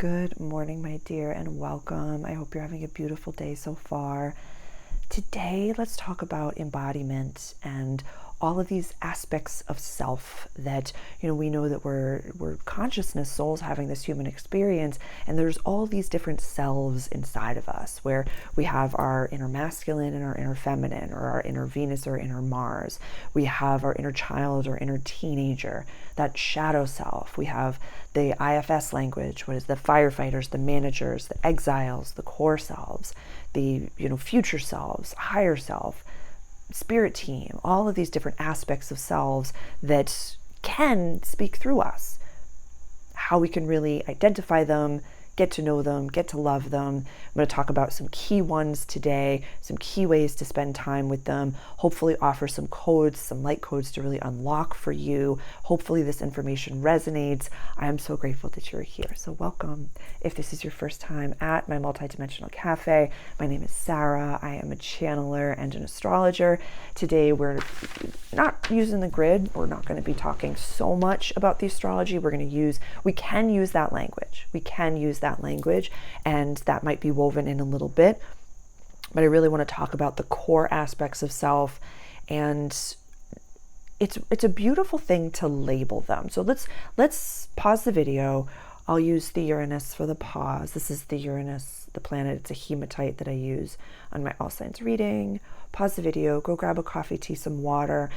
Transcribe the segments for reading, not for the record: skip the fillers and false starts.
Good morning, my dear, and welcome. I hope you're having a beautiful day so far. Today, let's talk about embodiment and all of these aspects of self that, we know that we're consciousness, souls having this human experience, and there's all these different selves inside of us where we have our inner masculine and our inner feminine, or our inner Venus or inner Mars. We have our inner child or inner teenager, that shadow self. We have the IFS language, what is the firefighters, the managers, the exiles, the core selves, the future selves, higher self, spirit team, all of these different aspects of selves that can speak through us. How we can really identify them, get to know them, get to love them. I'm going to talk about some key ones today, some key ways to spend time with them, hopefully offer some codes, some light codes to really unlock for you. Hopefully this information resonates. I am so grateful that you're here. So welcome. If this is your first time at my Multidimensional Cafe, my name is Sarah. I am a channeler and an astrologer. Today we're not using the grid. We're not going to be talking so much about the astrology. We can use that language. And that might be woven in a little bit, but I really want to talk about the core aspects of self, and it's a beautiful thing to label them. So let's pause the video. I'll use the Uranus for the pause. This is the Uranus, the planet. It's a hematite that I use on my All Signs reading. Pause the video, go grab a coffee, tea, some water.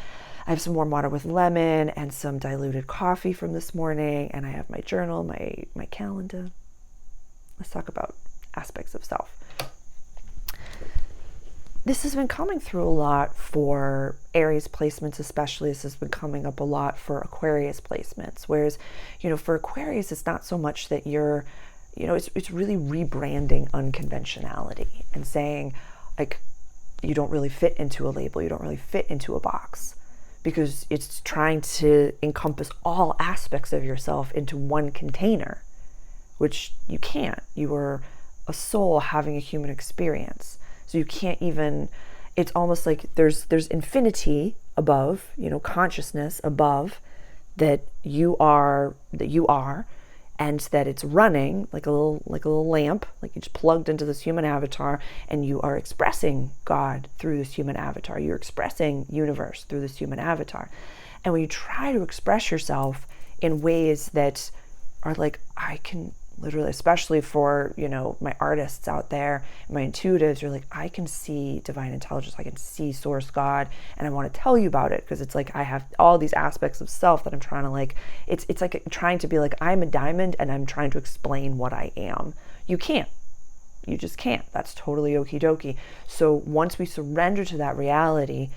I have some warm water with lemon and some diluted coffee from this morning, and I have my journal, my calendar. Let's talk about aspects of self. This has been coming through a lot for Aries placements, especially. This has been coming up a lot for Aquarius placements. Whereas, for Aquarius, it's not so much that you're, it's really rebranding unconventionality and saying, like, you don't really fit into a label, you don't really fit into a box, because it's trying to encompass all aspects of yourself into one container, which you can't. You are a soul having a human experience. So you can't even, it's almost like there's infinity above, consciousness above that you are, and that it's running like a little lamp, like you just plugged into this human avatar, and you are expressing God through this human avatar. You're expressing universe through this human avatar. And when you try to express yourself in ways that are like, I can literally, especially for, my artists out there, my intuitives, you're like, I can see divine intelligence, I can see source God, and I want to tell you about it, because it's like I have all these aspects of self that I'm trying to it's like trying to be like, I'm a diamond and I'm trying to explain what I am. You can't. You just can't. That's totally okie dokie. So once we surrender to that reality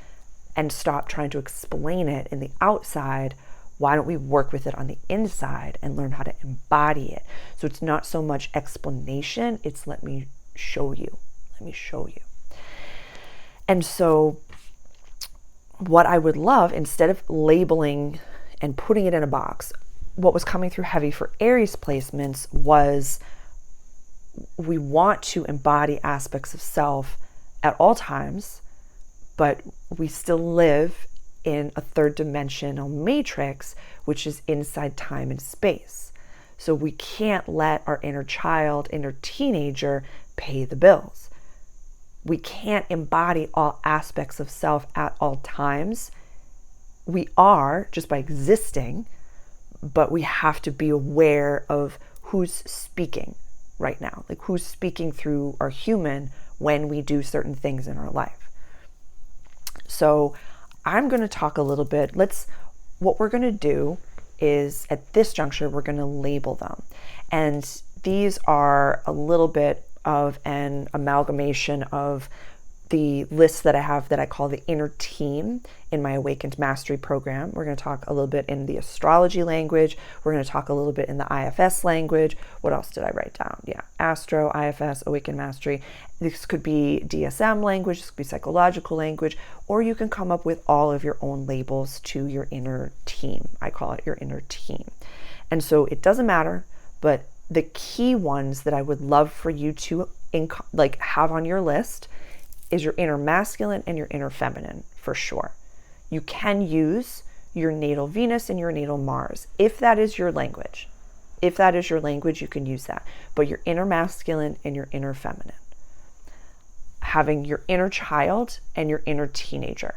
and stop trying to explain it in the outside, why don't we work with it on the inside and learn how to embody it? So it's not so much explanation, it's let me show you. And so what I would love, instead of labeling and putting it in a box, what was coming through heavy for Aries placements was, we want to embody aspects of self at all times, but we still live in a third dimensional matrix, which is inside time and space. So we can't let our inner child, inner teenager pay the bills. We can't embody all aspects of self at all times. We are just by existing, but we have to be aware of who's speaking right now, like who's speaking through our human when we do certain things in our life. So I'm going to talk a little bit. What we're going to do is, at this juncture, we're going to label them. And these are a little bit of an amalgamation of the list that I have that I call the inner team in my Awakened Mastery program. We're going to talk a little bit in the astrology language. We're going to talk a little bit in the IFS language. What else did I write down? Yeah, Astro, IFS, Awakened Mastery. This could be DSM language, this could be psychological language, or you can come up with all of your own labels to your inner team. I call it your inner team. And so it doesn't matter, but the key ones that I would love for you to have on your list is your inner masculine and your inner feminine, for sure. You can use your natal Venus and your natal Mars, if that is your language. If that is your language, you can use that. But your inner masculine and your inner feminine. Having your inner child and your inner teenager.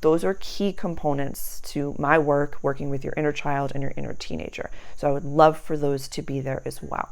Those are key components to my work, working with your inner child and your inner teenager. So I would love for those to be there as well.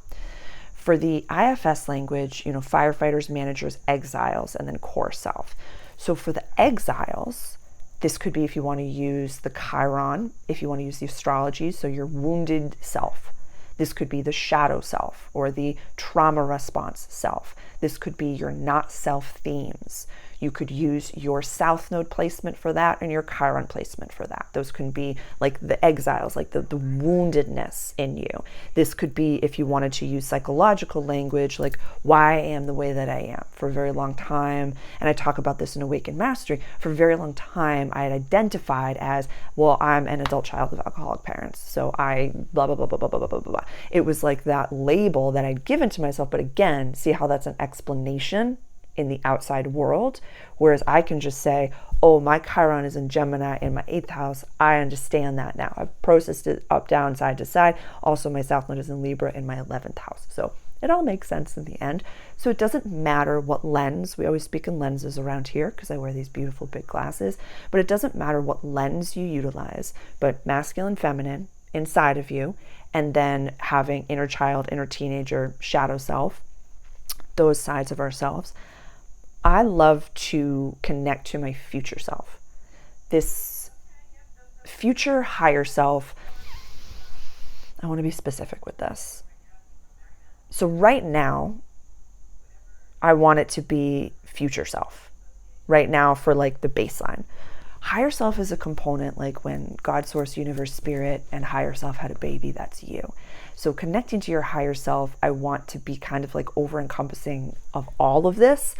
For the IFS language, firefighters, managers, exiles, and then core self. So for the exiles, this could be if you want to use the Chiron, if you want to use the astrology, so your wounded self. This could be the shadow self or the trauma response self. This could be your not self themes. You could use your South Node placement for that and your Chiron placement for that. Those can be like the exiles, like the woundedness in you. This could be if you wanted to use psychological language, like why I am the way that I am. For a very long time, and I talk about this in Awakened Mastery, for a very long time I had identified as, well, I'm an adult child of alcoholic parents, so I blah, blah, blah, blah, blah, blah, blah, blah. It was like that label that I'd given to myself, but again, see how that's an explanation in the outside world, whereas I can just say, oh, my Chiron is in Gemini in my 8th house. I understand that now. I've processed it up, down, side to side. Also, my South Node is in Libra in my 11th house. So it all makes sense in the end. So it doesn't matter what lens. We always speak in lenses around here because I wear these beautiful big glasses, but it doesn't matter what lens you utilize, but masculine, feminine inside of you, and then having inner child, inner teenager, shadow self, those sides of ourselves. I love to connect to my future self. This future higher self, I want to be specific with this. So right now, I want it to be future self. Right now for like the baseline. Higher self is a component like when God, Source, Universe, Spirit, and higher self had a baby, that's you. So connecting to your higher self, I want to be kind of like over-encompassing of all of this.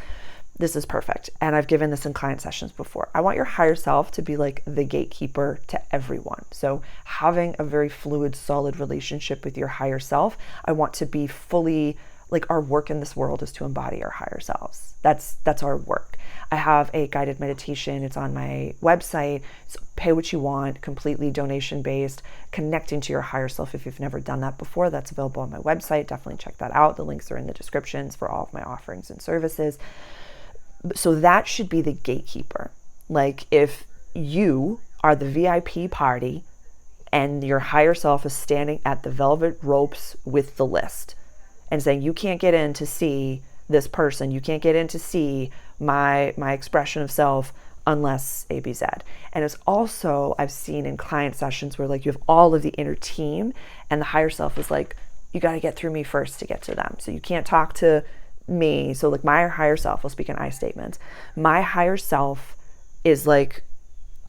This is perfect. And I've given this in client sessions before. I want your higher self to be like the gatekeeper to everyone. So having a very fluid, solid relationship with your higher self, I want to be fully, like our work in this world is to embody our higher selves. That's our work. I have a guided meditation. It's on my website. It's pay what you want, completely donation based, connecting to your higher self. If you've never done that before, that's available on my website. Definitely check that out. The links are in the descriptions for all of my offerings and services. So that should be the gatekeeper. Like if you are the VIP party and your higher self is standing at the velvet ropes with the list and saying, you can't get in to see this person, you can't get in to see my expression of self unless ABZ. And it's also, I've seen in client sessions where like you have all of the inner team and the higher self is like, you got to get through me first to get to them. So you can't talk to me. So like my higher self, I'll speak in I statements. My higher self is like,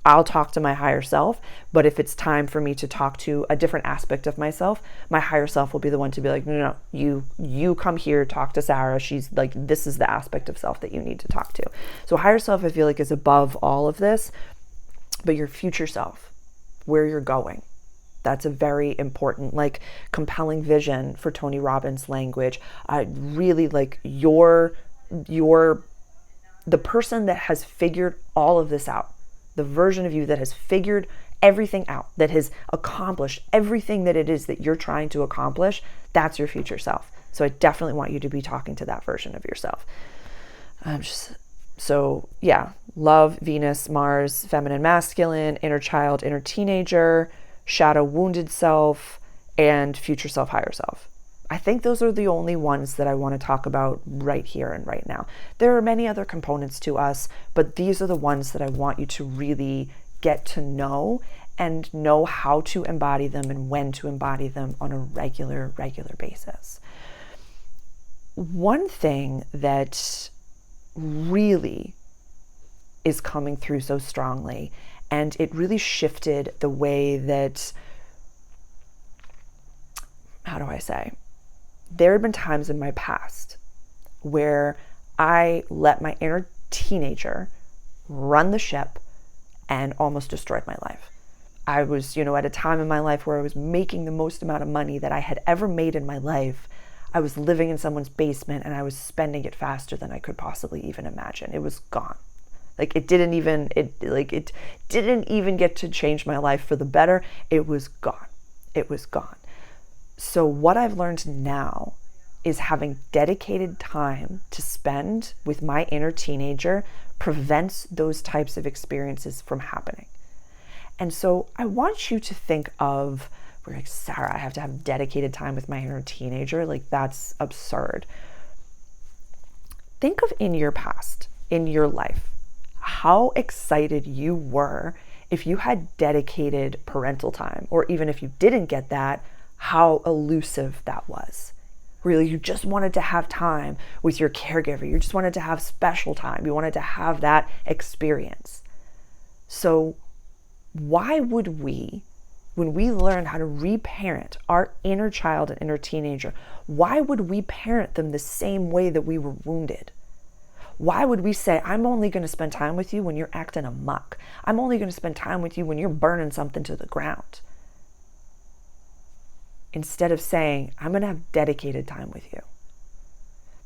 I'll talk to my higher self, but if it's time for me to talk to a different aspect of myself, my higher self will be the one to be like, no, you come here, talk to Sarah. She's like, this is the aspect of self that you need to talk to. So higher self, I feel like, is above all of this, but your future self, where you're going, that's a very important, like compelling vision for Tony Robbins language. I really like the person that has figured all of this out, the version of you that has figured everything out, that has accomplished everything that it is that you're trying to accomplish. That's your future self. So I definitely want you to be talking to that version of yourself. So yeah, love, Venus, Mars, feminine, masculine, inner child, inner teenager, shadow, wounded self, and future self, higher self. I think those are the only ones that I want to talk about right here and right now. There are many other components to us, but these are the ones that I want you to really get to know and know how to embody them and when to embody them on a regular basis. One thing that really is coming through so strongly, and it really shifted the way that, how do I say? There have been times in my past where I let my inner teenager run the ship and almost destroyed my life. I was, at a time in my life where I was making the most amount of money that I had ever made in my life. I was living in someone's basement and I was spending it faster than I could possibly even imagine. It was gone. Like it didn't even get to change my life for the better. It was gone. It was gone. So what I've learned now is having dedicated time to spend with my inner teenager prevents those types of experiences from happening. And so I want you to think of, we're like, Sarah, I have to have dedicated time with my inner teenager. Like, that's absurd. Think of in your past, in your life, how excited you were if you had dedicated parental time, or even if you didn't get that, how elusive that was. Really, you just wanted to have time with your caregiver. You just wanted to have special time. You wanted to have that experience. So why would we, when we learn how to reparent our inner child and inner teenager, why would we parent them the same way that we were wounded? Why would we say, I'm only going to spend time with you when you're acting amok? I'm only going to spend time with you when you're burning something to the ground? Instead of saying, I'm going to have dedicated time with you.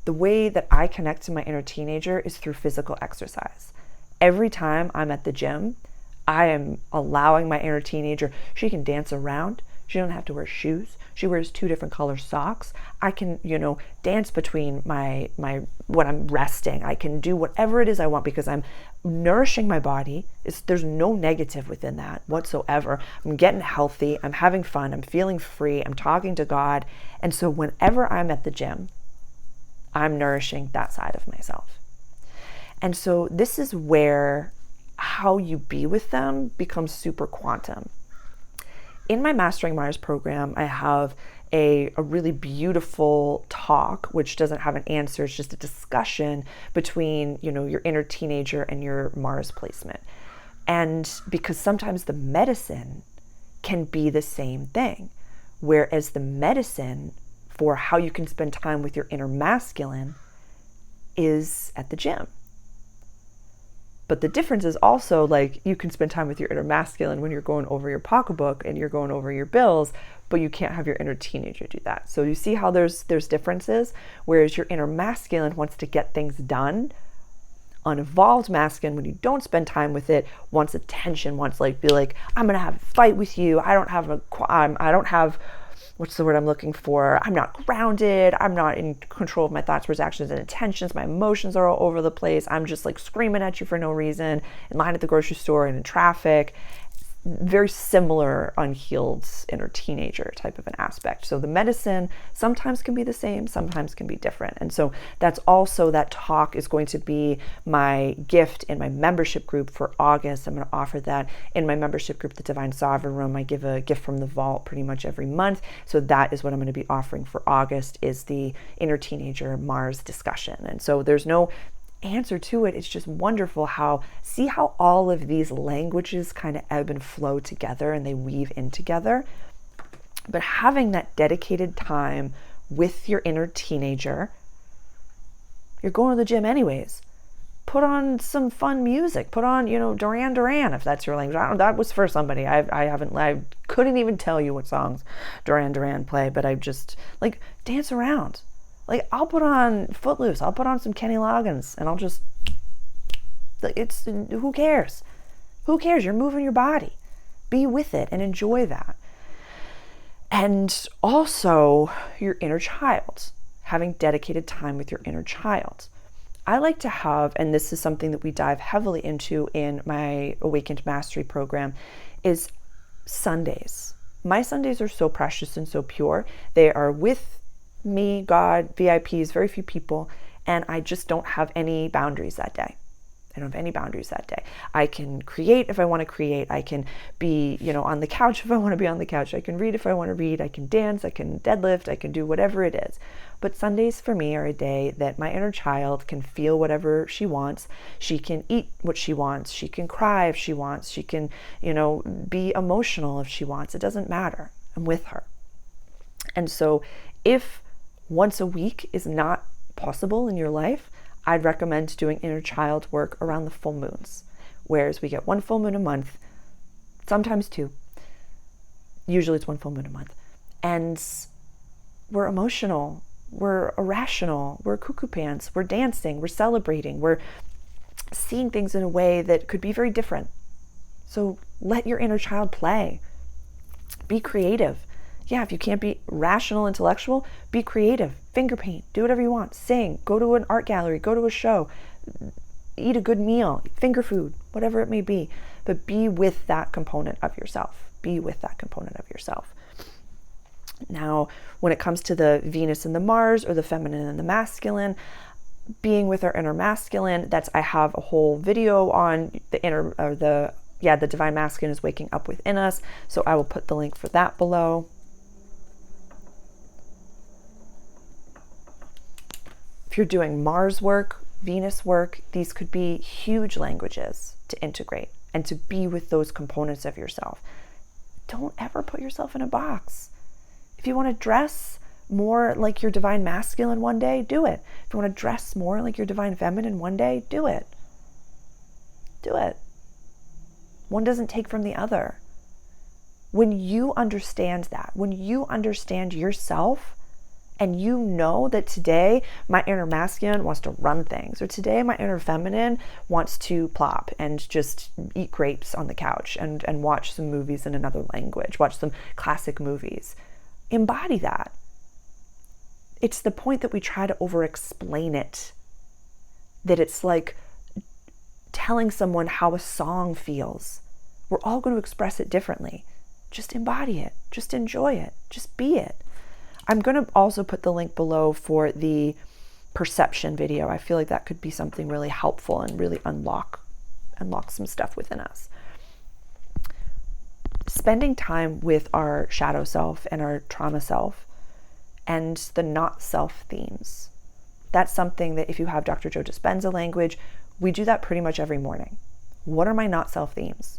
The way that I connect to my inner teenager is through physical exercise. Every time I'm at the gym, I am allowing my inner teenager, she can dance around. She doesn't have to wear shoes. She wears 2 different color socks. I can, dance between my when I'm resting. I can do whatever it is I want because I'm nourishing my body. There's no negative within that whatsoever. I'm getting healthy. I'm having fun. I'm feeling free. I'm talking to God. And so whenever I'm at the gym, I'm nourishing that side of myself. And so this is where how you be with them becomes super quantum. In my Mastering Mars program, I have a really beautiful talk, which doesn't have an answer. It's just a discussion between, your inner teenager and your Mars placement. And because sometimes the medicine can be the same thing, whereas the medicine for how you can spend time with your inner masculine is at the gym. But the difference is also, like, you can spend time with your inner masculine when you're going over your pocketbook and you're going over your bills, but you can't have your inner teenager do that. So you see how there's differences, whereas your inner masculine wants to get things done. Unevolved masculine, when you don't spend time with it, wants attention, wants be like, I'm gonna have a fight with you. I don't have what's the word I'm looking for? I'm not grounded. I'm not in control of my thoughts, words, actions, and intentions. My emotions are all over the place. I'm just screaming at you for no reason, in line at the grocery store and in traffic. Very similar unhealed inner teenager type of an aspect. So the medicine sometimes can be the same, sometimes can be different. And so that's also, that talk is going to be my gift in my membership group for August. I'm going to offer that in my membership group, the Divine Sovereign Room. I give a gift from the vault pretty much every month. So that is what I'm going to be offering for August, is the inner teenager Mars discussion. And so there's no answer to it. It's just wonderful see how all of these languages kind of ebb and flow together and they weave in together. But having that dedicated time with your inner teenager, you're going to the gym anyways. Put on some fun music. Put on, Duran Duran, if that's your language. That was for somebody. I couldn't even tell you what songs Duran Duran play, but I just dance around. I'll put on Footloose, I'll put on some Kenny Loggins, and I'll just, who cares? Who cares? You're moving your body. Be with it and enjoy that. And also your inner child, having dedicated time with your inner child. I like to have, and this is something that we dive heavily into in my Awakened Mastery program, is Sundays. My Sundays are so precious and so pure. They are with me, God, VIPs, very few people, and I just don't have any boundaries that day. I don't have any boundaries that day. I can create if I want to create. I can be, on the couch if I want to be on the couch. I can read if I want to read. I can dance. I can deadlift. I can do whatever it is. But Sundays for me are a day that my inner child can feel whatever she wants. She can eat what she wants. She can cry if she wants. She can, be emotional if she wants. It doesn't matter. I'm with her. And so if once a week is not possible in your life, I'd recommend doing inner child work around the full moons, whereas we get 1 full moon a month, sometimes 2. Usually it's 1 full moon a month. And we're emotional, we're irrational, we're cuckoo pants, we're dancing, we're celebrating, we're seeing things in a way that could be very different. So let your inner child play. Be creative. Yeah, if you can't be rational, intellectual, be creative, finger paint, do whatever you want, sing, go to an art gallery, go to a show, eat a good meal, finger food, whatever it may be. But be with that component of yourself. Be with that component of yourself. Now, when it comes to the Venus and the Mars, or the feminine and the masculine, being with our inner masculine, I have a whole video on the divine masculine is waking up within us. So I will put the link for that below. If you're doing Mars work, Venus work, these could be huge languages to integrate and to be with those components of yourself. Don't ever put yourself in a box. If you want to dress more like your divine masculine one day, do it. If you want to dress more like your divine feminine one day, do it. Do it. One doesn't take from the other. When you understand that, when you understand yourself, and you know that today my inner masculine wants to run things, or today my inner feminine wants to plop and just eat grapes on the couch and watch some movies in another language, watch some classic movies. Embody that. It's the point that we try to over-explain it, that it's like telling someone how a song feels. We're all going to express it differently. Just embody it. Just enjoy it. Just be it. I'm going to also put the link below for the perception video. I feel like that could be something really helpful and really unlock some stuff within us. Spending time with our shadow self and our trauma self and the not self themes. That's something that if you have Dr. Joe Dispenza language, we do that pretty much every morning. What are my not self themes?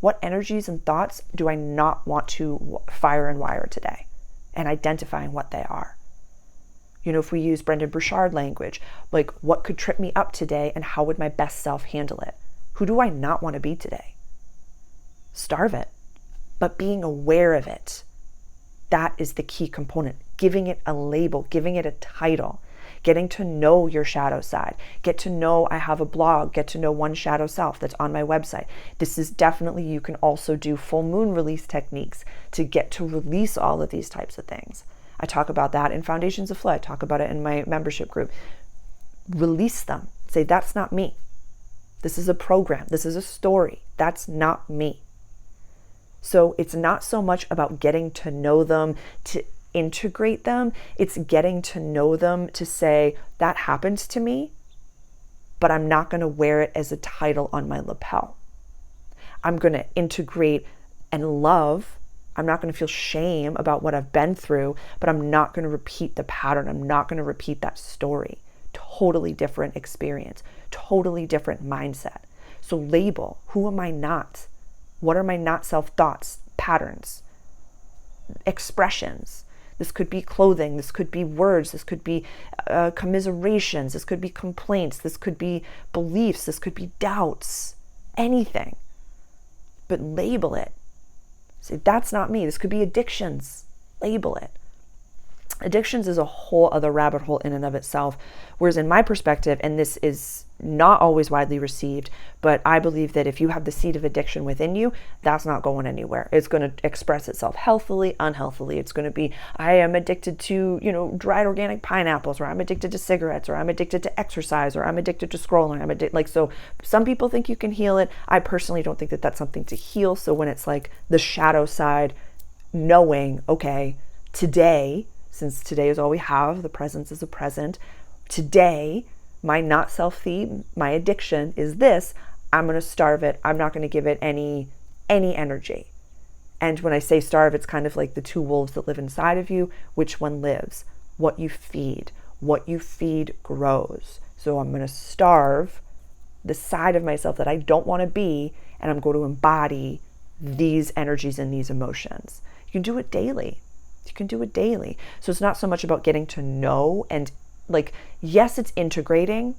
What energies and thoughts do I not want to fire and wire today? And identifying what they are. You know, if we use Brendan Burchard language, like what could trip me up today and how would my best self handle it? Who do I not want to be today? Starve it. But being aware of it, that is the key component. Giving it a label, giving it a title, getting to know your shadow side, get to know I have a blog, get to know One Shadow Self that's on my website. This is definitely, you can also do full moon release techniques to get to release all of these types of things. I talk about that in Foundations of Flow. I talk about it in my membership group. Release them. Say, that's not me. This is a program. This is a story. That's not me. So it's not so much about getting to know them, to integrate them. It's getting to know them to say, that happened to me, but I'm not going to wear it as a title on my lapel. I'm going to integrate and love. I'm not going to feel shame about what I've been through, but I'm not going to repeat the pattern. I'm not going to repeat that story. Totally different experience, totally different mindset. So label, who am I not? What are my not self thoughts, patterns, expressions? This could be clothing, this could be words, this could be commiserations, this could be complaints, this could be beliefs, this could be doubts, anything. But label it. Say, that's not me. This could be addictions. Label it. Addictions is a whole other rabbit hole in and of itself. Whereas in my perspective, and this is not always widely received, but I believe that if you have the seed of addiction within you, that's not going anywhere. It's going to express itself healthily, unhealthily. It's going to be, I am addicted to, dried organic pineapples, or I'm addicted to cigarettes, or I'm addicted to exercise, or I'm addicted to scrolling. So some people think you can heal it. I personally don't think that that's something to heal. So when it's like the shadow side, knowing, okay, today, since today is all we have, the presence is a present. Today, my not self theme, my addiction is this. I'm going to starve it. I'm not going to give it any energy. And when I say starve, it's kind of like the two wolves that live inside of you. Which one lives? What you feed. What you feed grows. So I'm going to starve the side of myself that I don't want to be, and I'm going to embody these energies and these emotions. You can do it daily. You can do it daily. So it's not so much about getting to know and yes, it's integrating,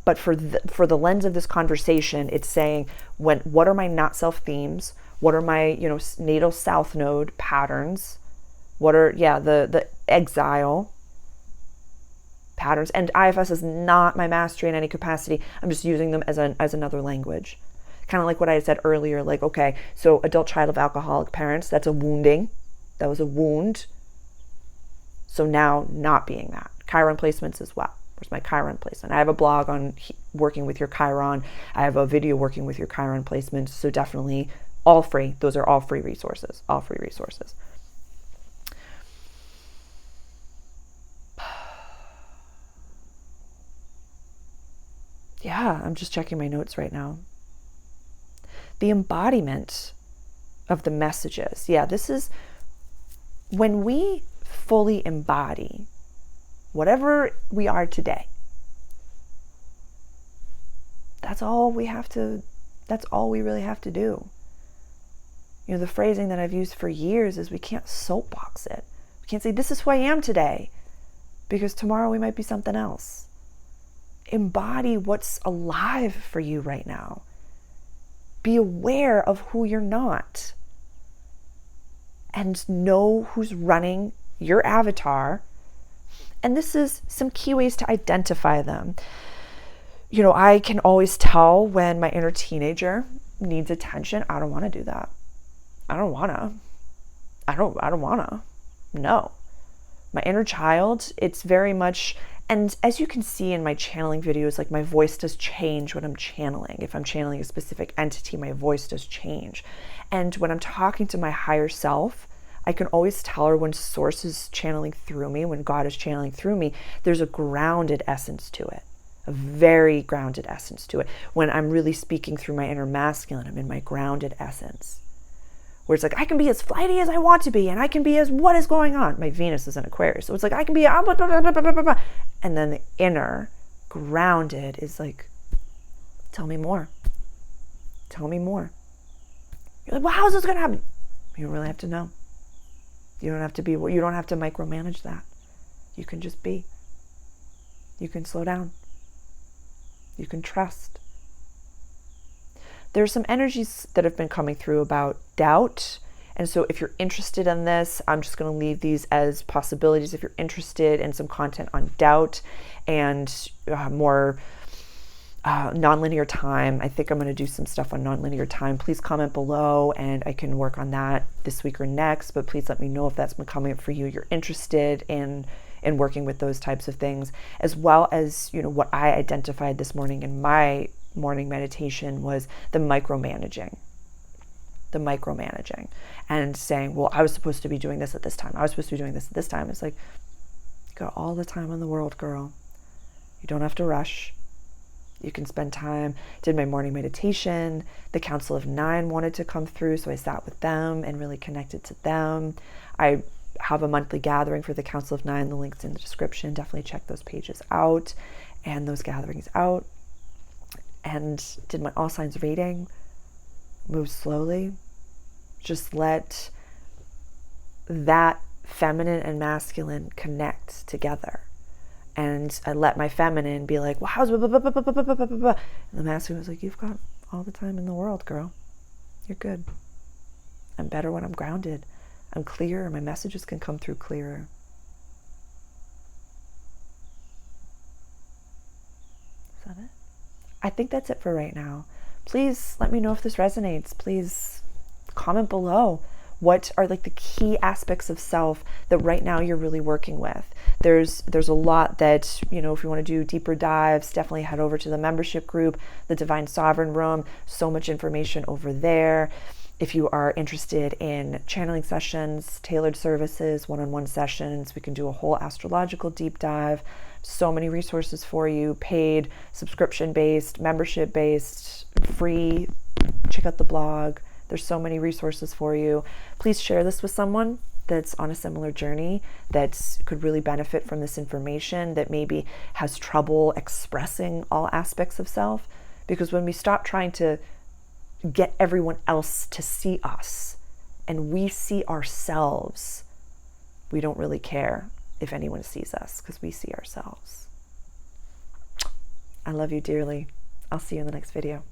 but for the lens of this conversation, it's saying what are my not self themes? What are my, natal south node patterns? What are, the exile patterns? And IFS is not my mastery in any capacity. I'm just using them as another language. Kind of like what I said earlier, okay, so adult child of alcoholic parents, that's a wounding. That was a wound. So now not being that. Chiron placements as well. Where's my Chiron placement? I have a blog on working with your Chiron. I have a video working with your Chiron placement. So definitely all free. Those are all free resources. All free resources. Yeah, I'm just checking my notes right now. The embodiment of the messages. Yeah, this is when we fully embody whatever we are today. That's all we really have to do. You know, the phrasing that I've used for years is we can't soapbox it. We can't say, this is who I am today, because tomorrow we might be something else. Embody what's alive for you right now. Be aware of who you're not. And know who's running your avatar. And this is some key ways to identify them. You know, I can always tell when my inner teenager needs attention. I don't want to do that. I don't want to. No. My inner child, it's very much, and as you can see in my channeling videos, like my voice does change when I'm channeling. If I'm channeling a specific entity, my voice does change. And when I'm talking to my higher self, I can always tell her when source is channeling through me, when God is channeling through me, there's a grounded essence to it, a very grounded essence to it. When I'm really speaking through my inner masculine, I'm in my grounded essence. Where it's like, I can be as flighty as I want to be, and I can be as what is going on. My Venus is in Aquarius. So it's like, I can be, and then the inner grounded is like, tell me more. Tell me more. You're like, well, how's this going to happen? You don't really have to know. You don't have to micromanage that. You can just be. You can slow down. You can trust. There's some energies that have been coming through about doubt. And so if you're interested in this, I'm just going to leave these as possibilities. If you're interested in some content on doubt and more nonlinear time, I think I'm going to do some stuff on nonlinear time. Please comment below and I can work on that this week or next. But please let me know if that's been coming up for you. You're interested in working with those types of things, as well as, you know, what I identified this morning in my morning meditation was the micromanaging and saying, well, I was supposed to be doing this at this time. I was supposed to be doing this at this time. It's like, you got all the time in the world, girl. You don't have to rush. You can spend time. Did my morning meditation. The Council of Nine wanted to come through, so I sat with them and really connected to them. I have a monthly gathering for the Council of Nine. The link's in the description. Definitely check those pages out and those gatherings out. And did my all signs reading. Move slowly. Just let that feminine and masculine connect together. And I let my feminine be like, well, how's blah, blah, blah, blah, blah, blah, blah, blah, blah. And the masculine was like, you've got all the time in the world, girl. You're good. I'm better when I'm grounded. I'm clearer. My messages can come through clearer. Is that it? I think that's it for right now. Please let me know if this resonates. Please comment below. What are like the key aspects of self that right now you're really working with? There's a lot that, you know, if you want to do deeper dives, definitely head over to the membership group, the Divine Sovereign Room. So much information over there. If you are interested in channeling sessions, tailored services, one-on-one sessions, we can do a whole astrological deep dive. So many resources for you, paid, subscription-based, membership-based, free. Check out the blog. There's so many resources for you. Please share this with someone that's on a similar journey, that could really benefit from this information, that maybe has trouble expressing all aspects of self. Because when we stop trying to get everyone else to see us and we see ourselves, we don't really care if anyone sees us because we see ourselves. I love you dearly. I'll see you in the next video.